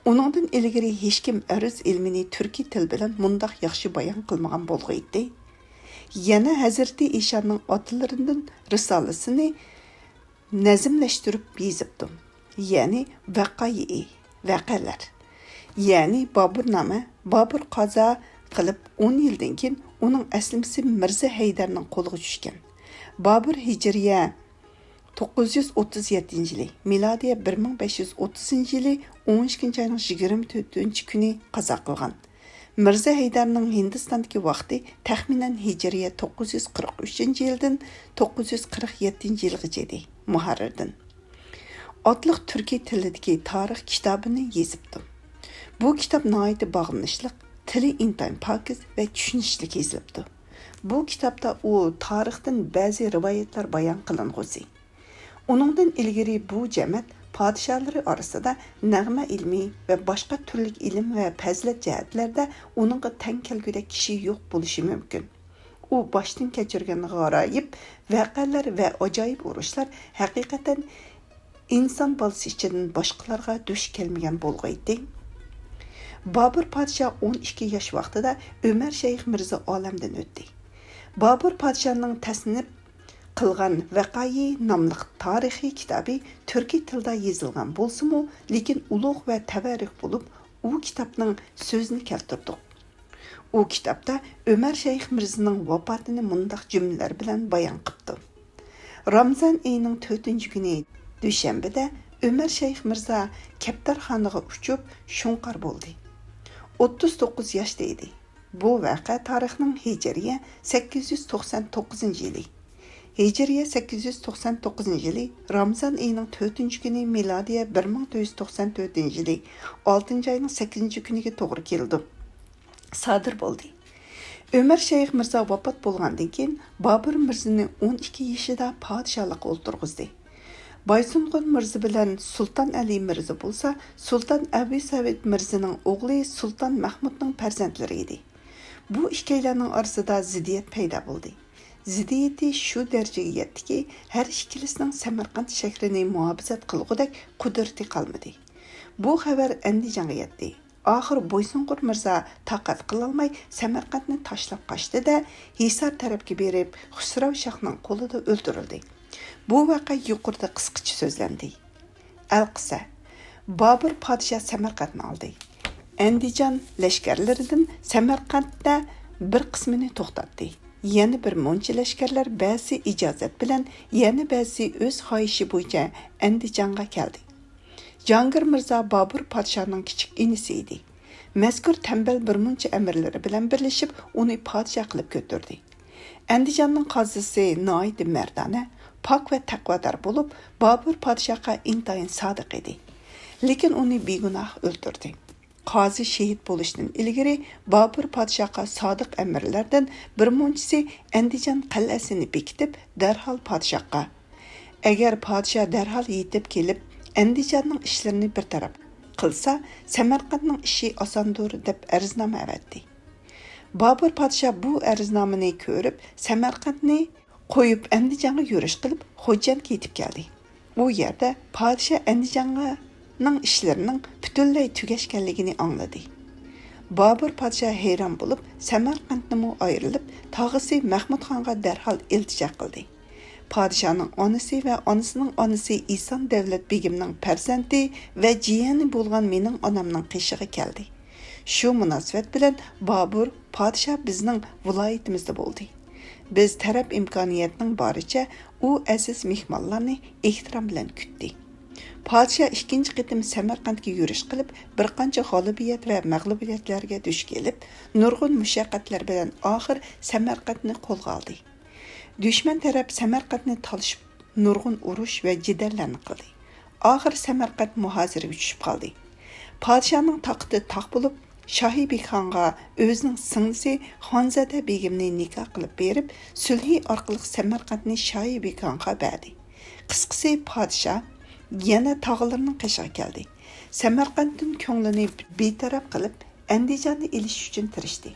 Uningdan ilgari hech kim aruz ilmini turkiy til bilan mundaq yaxshi bayon qilmagan bo'lg'aydi. Yana Hazreti İşanning otalaridan risolasini nazmlashtirib yozibdi. Ya'ni vaqalar. Ya'ni Boburnoma, Bobur qazo qilib 10 yildan keyin uning aslimisi Mirza Haydarning qo'liga tushgan. Bobur hijriya 937-yili, milodiya 1530-yili 12-oyning 24-kuni qazo qilgan. Mirza Haydarning Hindistondagi vaqti taxminan hijriya 943-yildan 947-yilgacha edi. Muharrirdan. Otliq turkiy tilidagi tarix kitobini yozibdi. Bu kitob nihoyatda bag'lanishli, tili intayin pokiz va tushunishli yozilibdi. Bu kitobda u tarixdan ba'zi rivoyatlar bayon qilingusi. Uningdan ilgari bu jamoat podshohlari orasida nag'ma ilmi va boshqa turli ilm va fazilat jihatlarda uningga teng kelgudek kishi yo'q bo'lishi mumkin. U boshdan kechirgan g'aroyib voqealar va ajoyib urushlar haqiqatan inson bolasi ichidan boshqalarga duch kelmagan bo'lg'aydi. Bobur podshoh 12 yosh vaqtida Ömer Shayx Mirza olamdan o'tdi. Bobur podshohning tasnif qilgan Vaqai nomli tarixiy kitobi turkiy tilda yozilgan bo'lsa-mu, lekin ulug' va tabarruk bo'lib, u kitobning so'zini keltirdik. U kitobda Ömer Shayx Mirzaning vafotini mundaq jumlalar bilan bayon qildi. Ramazon oyining 4-kuni dushanbada Ömer Shayx Mirza Kaptarxonaga uchib shunqor bo'ldi. 39 yoshda edi. Bu voqea tarixning hijriya 899-yili. Hijriya 899-yili Ramazon oyining 4-kuni milodiya 1494-yili 6-oyning 8-kuniga to'g'ri keldi. Sodir bo'ldi. Ömer Shayx Mirza vafot bo'lgandan keyin Bobur Mirzani 12 yoshida podshohlikqa o'ltirg'izdi. Baysunqur Mirza bilan Sultan Ali Mirza bo'lsa, Sultan Abu Said Mirzaning o'g'li Sultan Mahmudning farzandlari edi. Bu ikkilarning orasida ziddiyat paydo bo'ldi. Ziddiyati shu darajaga yetdiki, har ikkilisining Samarqand shahrini muhofazat qilgudek qudrati qolmadi. Bu xabar Andijonga yetdi. Oxir Baysunqur Mirza taqat qilolmay Samarqandni tashlab qochdi-da, Hisor tarafga berib, Xusrav shohning qo'lida o'ldirildi. Bu voqea yuqorida qisqacha so'zlandi. Al-Qissa. Bobur podshoh Samarqandni oldi. Andijon lashkarlaridan Samarqandda bir qismini to'xtatdi. Yana bir muncha lashkarlar ba'zi ijozat bilan, yana ba'zi o'z xohishi bo'yicha Andijonga keldi. Cangir Mirza Babur podshohning kichik inisi edi. Mazkur tembel birmuncha amirlari bilan birlashib, uni podshoh qilib ko'tardi. Andijonning qozisi Noid Mardana pok va taqvodor bo'lib, Babur podshohga intayin sodiq edi. Lekin uni begunoh o'ldirdi. Qozi shahid bo'lishdan ilgari Babur podshohga sodiq amirlardan birmunchisi Andijon qal'asini bekitib, darhol podshohga agar podshoh darhol yetib kelib Andijonning ishlarini bir taraf qilsa, Samarqandning ishi osondir deb arznoma avatdi. Babur podshoh bu arznamani ko'rib, Samarqandni qo'yib Andijonga yurish qilib, Xo'jandga yetib keldi. Bu yerda podshoh Andijonning ishlarining butunlay tugashganligini angladi. Babur podshoh hayron bo'lib, Samarqandni ayrilib, tog'isi Mahmudxonga darhol iltijo qildi. Padişahның onisi ve onisining onisi İhson Davlat begimning farzandi ve jiyani bo'lgan mening onamning qishig'i keldi. Shu munosabat bilan Babur padişah bizning viloyatimizda bo'ldi. Biz taraf imkoniyatning boricha u aziz mehmonlarni ehtirom bilan kutdi. Padişah ikkinchi qitim Samarqandga yurish qilib, bir qancha g'olibiyat va mag'lubiyatlarga duch kelib, nurg'un mushaqqatlar bilan oxir Samarqandni qo'lga oldi. Düşman taraf Samarqandni talishib, nurg'un urush va jidallarni qildi. Oxir Samarqand muhoziraga tushib qoldi. Podshohning taqti taq bo'lib, Shohibek xonga o'zining singlisi Xonzoda begimni nikoh qilib berib, sulhi orqali Samarqandni Shohibek xonga berdi. Qisqasi podshoh yana tog'larning qishig'i keldi. Samarqandning ko'nglini betaraf qilib, Andijonni elish uchun tirishdi.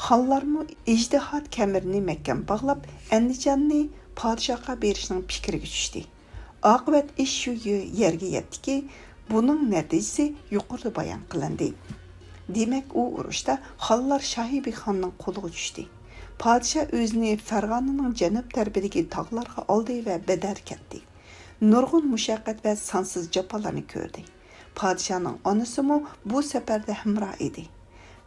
Xonlarmı ijtihod kamirini mahkam bog'lab, Andijonni podshohga berishning fikriga tushdi. Oqibat ish shu yerga yetdiki, buning natijasi yuqorida bayon qilindi. Demak, u urushda xonlar Shohibek xonning qo'liga tushdi. Podshoh o'zini Farg'onaning janub tarafidagi tog'larga oldi va Badar ketdi. Nurg'un mushaqqat va sonsiz jafolarni ko'rdi. Podshohning onasi bu safarda hamroh edi.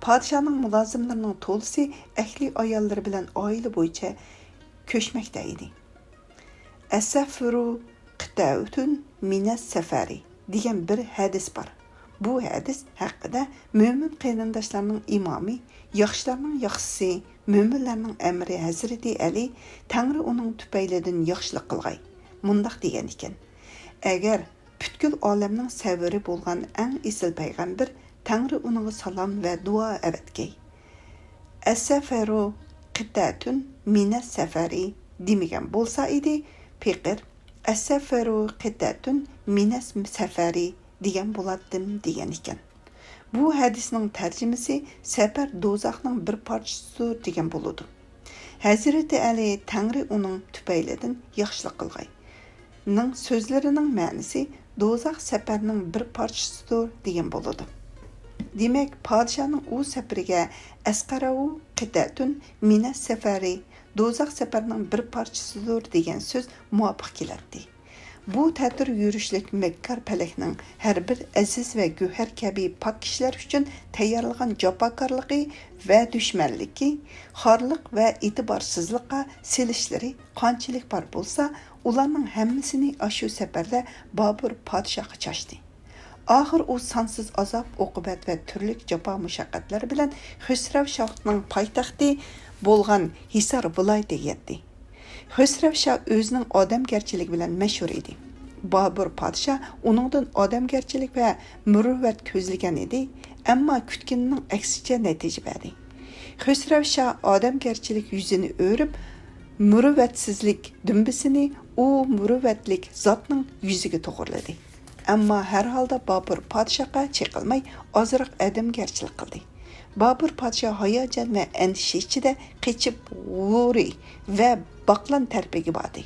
Padişahның mulazimlarining to'lisi ahli ayollari bilan oila bo'yicha ko'chmoqda edi. As-safaru qita'atun minas safari degan bir hadis bor. Bu hadis haqida mo'min qarindoshlarning imomi, yaxshilarning yaxshisi, mo'minlarning amri Hazrati Ali Tangri uning tufaylidan yaxshilik qilgay. Mundaq degan ekan: agar butkul olamning saviri bo'lgan eng esil payg'ambar Tangri uninga salom va duo avatgay. As-safaru qit'atun minas safari demagan bo'lsa edi, Peqir as-safaru qit'atun minas safari degan bo'lardim degan ekan. Bu hadisning tarjimasi safar do'zaxning bir parchasidir degan bo'ladi. Hazrati Ali Tangri uning tufaylidan yaxshilik qilgay. Ning so'zlarining ma'nosi do'zax safarning bir parchasidir degan bo'ladi. Demek padişahның u seferiga asqaravu qit'atun minas safari do'zax safarning bir parchasidir degan so'z muvofiq keladi. Bu ta'tir yurishlik Mekkar palakning har bir aziz va go'har kabi pok kishilar uchun tayyorlagan jafokorligi va dushmanligi, xorliq va e'tiborsizlikqa selishlari qanchalik bor bo'lsa, ularning hammasini shu safarda Babur podshohga chashdi. Ahir o sansız azap, oqubat ve türlük jafo mushaqqatlar bilan Xusrav Shohning poytaxti bo'lgan Hisar viloyatiga yetdi. Xusrav Shoh o'zining odamgarchiligi bilan mashhur edi. Babur podshoh uningdan odamgarchilik va muruvvat ko'zlagan edi, ammo kutganining aksicha natija berdi. Xusrav Shoh odamgarchilik yuzini o'rib, muruvvatsizlik dumbisini u muruvvatlik zotning yuziga to'g'irladi. Ammo har holda Babur podshohga cheqilmay ozroq adamgarchilik qildi. Babur podshoh hayajon va andisha ichida qechib G'uri va Baqlan tarafiga bordi.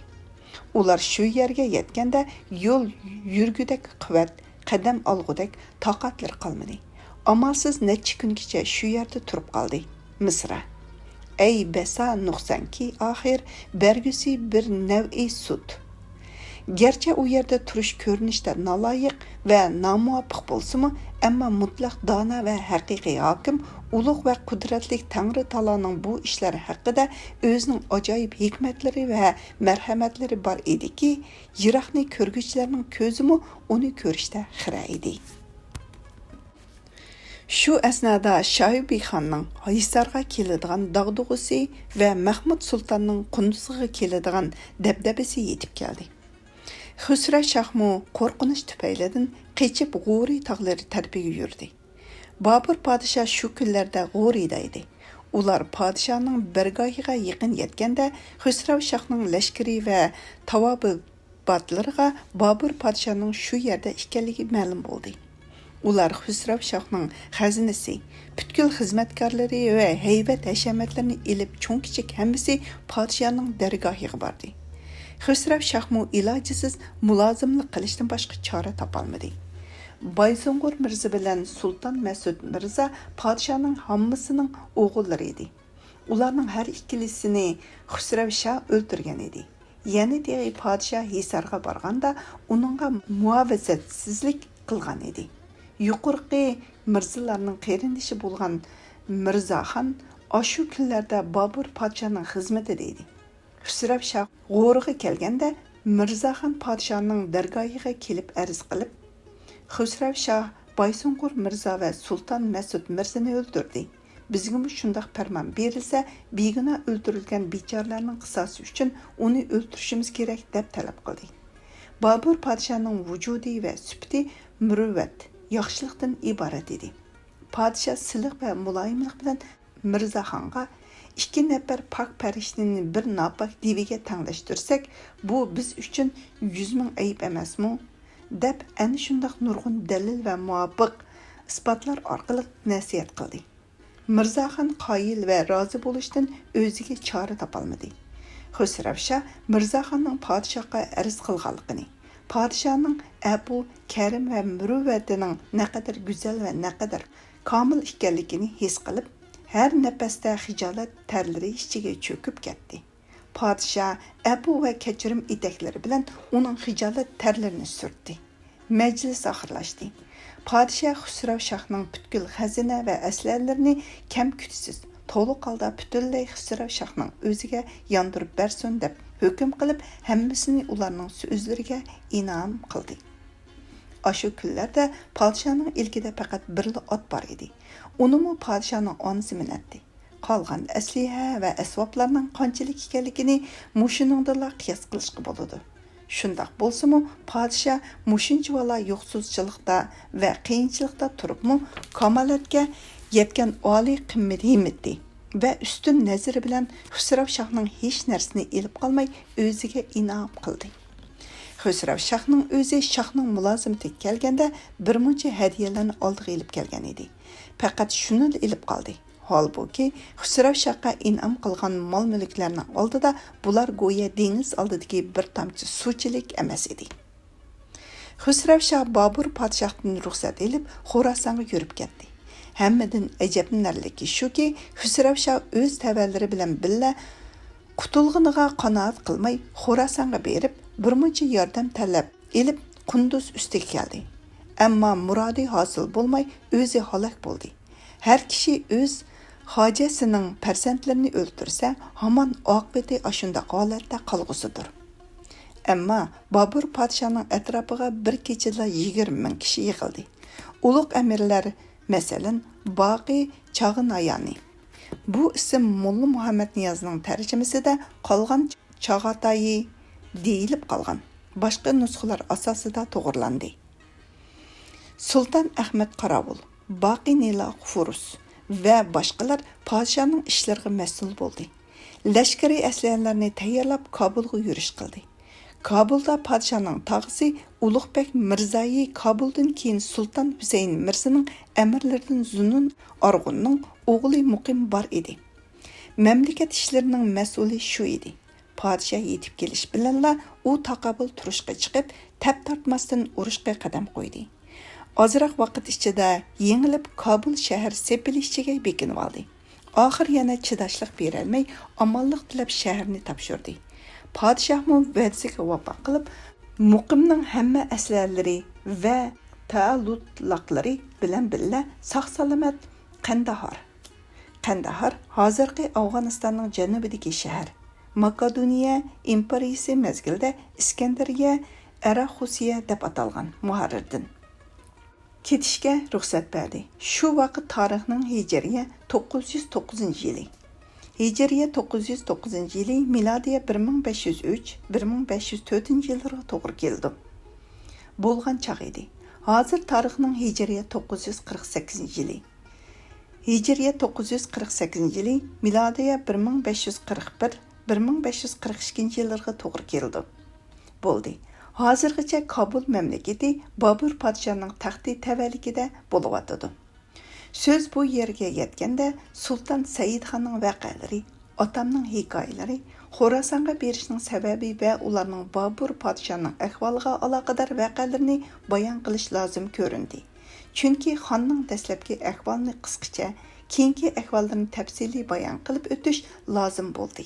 Ular shu yerga yetganda yo'l yurgudek quvvat, qadam olgudek toqatlar qolmadi. Amalsiz necha kungacha shu yerda turib qoldi. Misra. Ey besa nuqsanki oxir bergusi bir nav'i sut. Gerçi u yerda turish ko'rinishda naloyiq va nomuvofiq bo'lsa-mu, ammo mutlaq dona va haqiqiy hokim ulug' va qudratli Tangri taoloning bu ishlari haqida o'zining ajoyib hikmatlari va marhamatlari bor ediki, yiroqni ko'rguvchilarning ko'zimi uni ko'rishda xira edi. Shu asnoda Shohibxonning Hisarga keladigan dag'dug'isi va Mahmud Sultonning Qunduzga keladigan dabdabasi yetib keldi. Xusrav Shohmu qo'rqinish tufaylidan qechib G'o'ri tog'lari tarbiga yurdi. Bobur podshoh shu kunlarda G'o'rida edi. Ular podshohning bargohiga yaqin yetganda Xusrav Shohning lashkari va tavobibatlariga Bobur podshohning shu yerda ekanligi ma'lum bo'ldi. Ular Xusrav Shohning xazinasi, butkul xizmatkorlari va haybat hashamatlarini ilib cho'ng-kichik hammasi podshohning dargohiga bordi. Xusrav Shohmu ilojisiz mulozimlik qilishdan boshqa chora topolmadi. Baysungur Mirza bilan Sulton Mas'ud Mirza podshohning hammasining o'g'illari edi. Ularning har ikkilisini Xusrav Shoh o'ldirgan edi. Yana degi podshoh Hisarga borganda uningga muovazatsizlik qilgan edi. Yuqorqi mirzalarning qarindoshi bo'lgan Mirzaxon ashu kunlarda Bobur podshohning xizmatida edi. Xusrav Shoh G'o'riga kelganda Mirzaxon podshohning dargohiga kelib arz qilib, Xusrav Shoh Baysungur Mirza va Sulton Mas'ud Mirzani o'ldirdi. Bizga shundoq farmon berilsa, begona o'ldirilgan bechoralarning qisosi uchun uni o'ldirishimiz kerak deb talab qildi. Bobur podshohning vujudi va sifati muruvvat, yaxshilikdan iborat edi. Podshoh siliq va muloyimlik bilan Mirzaxonga 2 nafar pak farishtani bir nopok diviga tanglashtirsak, bu biz uchun 100 ming ayib emasmi? Deb ana shundoq nurg'un dalil va muvofiq isbotlar orqali nasihat qildi. Mirzaxon qoyil va rozi bo'lishdan o'ziga chora topolmadi. Xusrav Shoh Mirzaxonning podshohga arz qilganligini, podshohning abu karim va muruvvatining naqadar go'zal va naqadar komil ekanligini his qilib, har nafasda xijolat tarlari ichiga cho'kib ketdi. Podshoh abu va kechirim etaklari bilan uning xijolat tarlarini surtdi. Majlis oxirlashdi. Podshoh Xusrav Shohning butkul xazina va aslalarini kam kutisiz to'liq holda butunlay Xusrav Shohning o'ziga yondirib bersin deb hukm qilib, hammasini ularning so'zlariga inom qildi. Ashu kunlarda podshohning ilkida faqat birli ot bor edi. Unimi podshohning onasi minatdi. Qolgan asliha va asboblarning qanchalik ekanligini mushuningdala qiyos qilishga bo'ladi. Shundoq bo'lsa-mu, podshoh mushunchavala yo'qsizchilikda va qiyinchilikda turibmi, kamolatga yetgan oliy qimmat himmatdi va ustun nazari bilan Xusrav Shohning hech narsani ilib qolmay o'ziga inom qildi. Xusrav Shohning o'zi shohning mulozimatiga kelganda bir muncha hadiyalarni oldiga ilib kelgan edi. Faqat shuni ilib qoldi. Holbuki Xusrav Shohga inom qilgan mol-mulklarning oldida bular go'yo dengiz oldidagi bir tomchi suvchilik emas edi. Xusrav Shoh Bobur podshohdan ruxsat olib Xorasonga yurib ketdi. Hammadan ajablanarligi shuki, Xusrav Shoh o'z tavallari bilan billa qutulg'iniga qanoat qilmay Xorasonga berib, bir muncha yordam talab elib Qunduz ustiga keldi. Ammo murodi hosil bo'lmay o'zi halok bo'ldi. Har kishi o'z hojasining farzandlarini o'ldirsa, hamon oqibati ashunda holatda qolg'usidir. Ammo Bobur podshohning atrofiga bir kechada 20 ming kishi yig'ildi. Ulug' amirlar, masalan, Boqi Chag'inoyani. Bu ism Mulla Muhammad Niyozning tarjimasida qolgan Chag'atoyi deyilib qolgan. Boshqa nusxalar asosida to'g'rilandi. Sulton Ahmad Qorovul, Boqi Nila Furus va boshqalar podshohning ishlariga mas'ul bo'ldi. Lashkariy aslalarni tayyorlab Kobulga yurish qildi. Kobulda podshohning tog'isi Ulug'bek Mirzoyi Kobuldan keyin Sulton Husayn Mirzaning amirlaridan Zunun Arg'unning o'g'li Muqim bor edi. Mamlakat ishlarining mas'uli shu edi. Podshoh yetib kelish bilanla u taqobil turishga chiqib, tap tortmasdan urushga qadam qo'ydi. Ozroq vaqt ichida yengilib Kobul shahar sepilishchiga bekinib oldi. Oxir yana chidashlik berolmay, omonlik tilab shaharni topshirdi. Podshohmi va'dasiga vafo qilib, Muqimning hamma aslarlari va ta'alluqlari bilan birga sog'-salomat Qandahar hozirgi Afg'onistonning janubidagi shahar. Makedoniya imperiyasi mezgilida Iskandariya Araxusiya deb atalgan muharrirdan ketishga ruxsat berdi. Shu vaqt tarixning hijriya 909-yili. Hijriya 909-yili, milodiya 1503-1504-yillarga to'g'ri keldi. Bo'lgan chaq edi. Hozir tarixning hijriya 948-yili. Hijriya 948-yili, milodiya 1541-1542-yillarga to'g'ri keldi. Bo'ldi. Hozirgacha Kabul mamlakati Babur podshoning taxti tavalligida bo'layotdi. Söz bu yerga yetganda Sultan Saidxonning voqealari, otamning hikoyalari, Xorasonga berishning sababi va ularning Babur podshoning ahvoliga aloqador voqealarini bayon qilish lozim ko'rindi. Chunki xonning dastlabki ahvolini qisqacha, keyingi ahvollarni tafsiliy bayon qilib o'tish lozim bo'ldi.